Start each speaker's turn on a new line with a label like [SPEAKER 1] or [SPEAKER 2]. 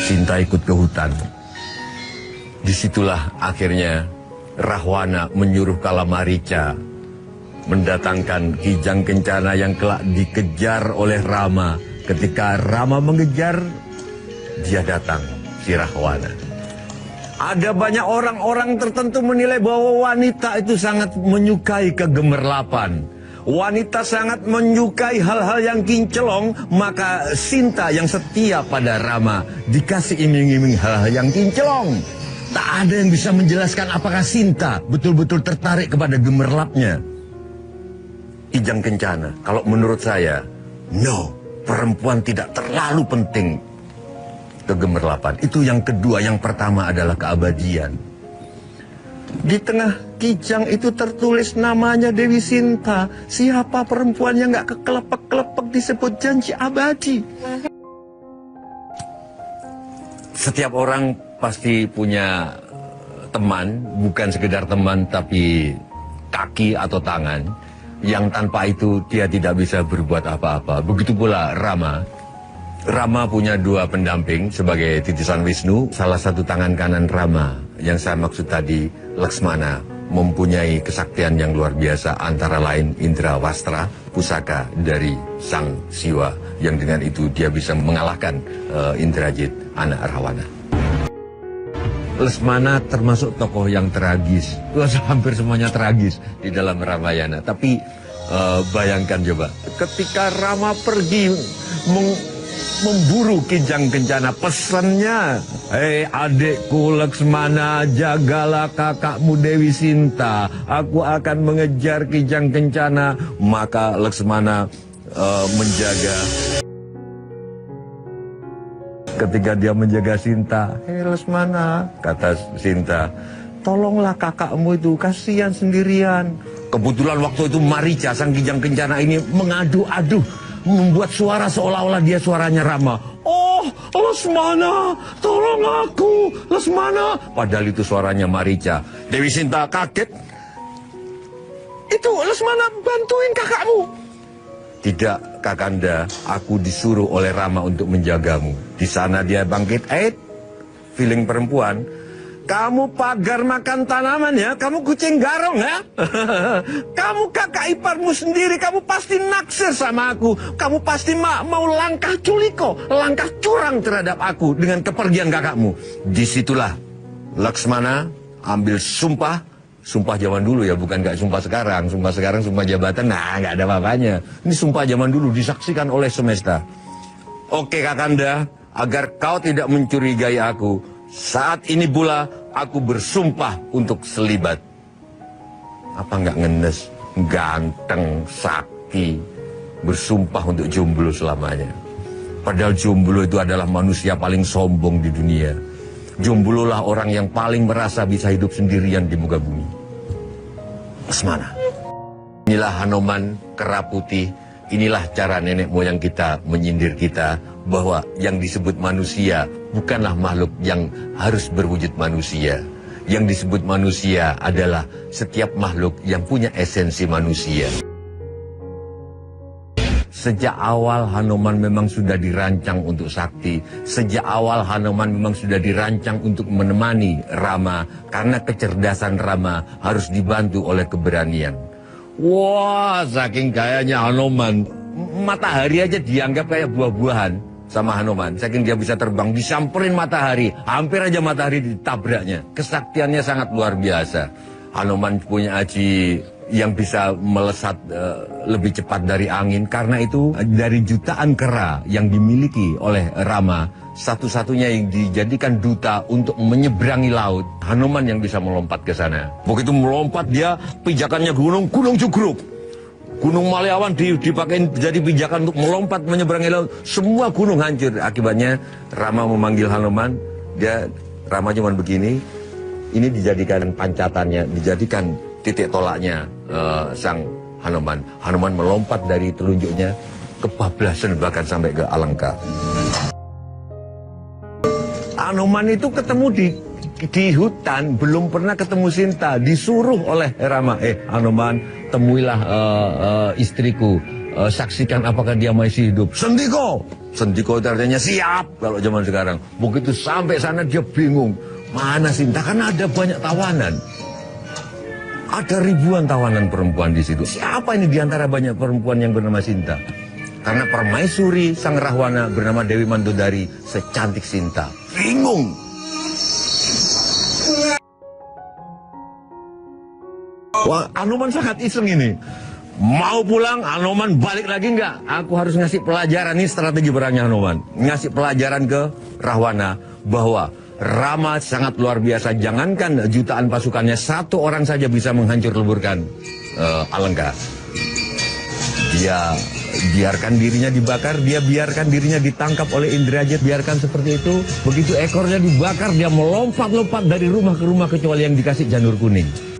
[SPEAKER 1] Sinta ikut ke hutan. Disitulah akhirnya Rahwana menyuruh Kalamarica mendatangkan Kijang Kencana yang kelak dikejar oleh Rama. Ketika Rama mengejar, dia datang, si Rahwana. Ada banyak orang-orang tertentu menilai bahwa wanita itu sangat menyukai kegemerlapan. Wanita sangat menyukai hal-hal yang kinclong, maka Sinta yang setia pada Rama dikasih iming-iming hal-hal yang kinclong. Tak ada yang bisa menjelaskan apakah Sinta betul-betul tertarik kepada gemerlapnya Kijang Kencana. Kalau menurut saya, no, perempuan tidak terlalu penting kegemerlapan. Itu yang kedua. Yang pertama adalah keabadian. Di tengah kijang itu tertulis namanya Dewi Sinta. Siapa perempuan yang gak kekelepek-kelepek disebut janji abadi? Setiap orang pasti punya teman, bukan sekedar teman tapi kaki atau tangan, yang tanpa itu dia tidak bisa berbuat apa-apa. Begitu pula Rama. Rama punya dua pendamping sebagai titisan Wisnu. Salah satu tangan kanan Rama, yang saya maksud tadi, Laksmana, mempunyai kesaktian yang luar biasa, antara lain Indra Wastra, pusaka dari Sang Siwa, yang dengan itu dia bisa mengalahkan Indrajit, anak Rahwana. Lesmana termasuk tokoh yang tragis. Hampir semuanya tragis di dalam Ramayana. Tapi bayangkan coba, ketika Rama pergi memburu Kijang Kencana, pesannya, hei adikku Laksmana, jagalah kakakmu Dewi Sinta, aku akan mengejar Kijang Kencana. Maka Laksmana menjaga. Ketika dia menjaga Sinta, hei Laksmana, kata Sinta, tolonglah kakakmu itu, kasihan sendirian. Kebetulan waktu itu Marica, sang Kijang Kencana ini mengadu-adu, membuat suara seolah-olah dia suaranya Rama. Oh, Laksmana, tolong aku, Laksmana. Padahal itu suaranya Marica. Dewi Sinta kaget. Itu Laksmana bantuin kakakmu. Tidak, Kakanda, aku disuruh oleh Rama untuk menjagamu. Di sana dia bangkit, feeling perempuan. Kamu pagar makan tanaman ya, kamu kucing garong ya. Kamu kakak iparmu sendiri, kamu pasti naksir sama aku. Kamu pasti mau langkah culiko, langkah curang terhadap aku dengan kepergian kakakmu. Disitulah Laksmana ambil sumpah. Sumpah zaman dulu ya, bukan gak sumpah sekarang. Sumpah sekarang, sumpah jabatan, nah gak ada apa-apanya. Ini sumpah zaman dulu, disaksikan oleh semesta. Oke Kakanda, agar kau tidak mencurigai aku, saat ini pula aku bersumpah untuk selibat. Apa nggak ngenes, ganteng, sakti, bersumpah untuk jomblo selamanya. Padahal jomblo itu adalah manusia paling sombong di dunia. Jomblo lah orang yang paling merasa bisa hidup sendirian di muka bumi. Laksmana. Inilah Hanoman kera putih. Inilah cara nenek moyang kita menyindir kita bahwa yang disebut manusia bukanlah makhluk yang harus berwujud manusia. Yang disebut manusia adalah setiap makhluk yang punya esensi manusia. Sejak awal Hanoman memang sudah dirancang untuk sakti. Sejak awal Hanoman memang sudah dirancang untuk menemani Rama. Karena kecerdasan Rama harus dibantu oleh keberanian. Wah, saking gayanya Hanoman, matahari aja dianggap kayak buah-buahan sama Hanoman. Saking dia bisa terbang, disamperin matahari, hampir aja matahari ditabraknya. Kesaktiannya sangat luar biasa. Hanoman punya aji yang bisa melesat lebih cepat dari angin. Karena itu dari jutaan kera yang dimiliki oleh Rama, satu-satunya yang dijadikan duta untuk menyeberangi laut, Hanoman yang bisa melompat ke sana. Begitu melompat dia, pijakannya gunung cugruk. Gunung Maliawan dipakai jadi pijakan untuk melompat menyeberangi laut. Semua gunung hancur. Akibatnya Rama memanggil Hanoman. Rama cuma begini. Ini dijadikan pancatannya, dijadikan titik tolaknya sang Hanoman. Hanoman melompat dari telunjuknya kebablasan bahkan sampai ke Alengka. Hanoman itu ketemu di di hutan belum pernah ketemu Sinta, disuruh oleh Rama, Anoman, temuilah istriku, saksikan apakah dia masih hidup. Sendiko itu artinya siap kalau zaman sekarang. Begitu sampai sana dia bingung, mana Sinta, karena ada banyak tawanan. Ada ribuan tawanan perempuan di situ. Siapa ini di antara banyak perempuan yang bernama Sinta? Karena permaisuri sang Rahwana bernama Dewi Mandodari secantik Sinta. Bingung. Wah, Anoman sangat iseng ini. Mau pulang, Anoman balik lagi enggak? Aku harus ngasih pelajaran, ini strategi perangnya Anoman. Ngasih pelajaran ke Rahwana bahwa Rama sangat luar biasa. Jangankan jutaan pasukannya, satu orang saja bisa menghancur leburkan Alengka. Dia biarkan dirinya dibakar, dia biarkan dirinya ditangkap oleh Indrajit, biarkan seperti itu. Begitu ekornya dibakar, dia melompat-lompat dari rumah ke rumah kecuali yang dikasih janur kuning.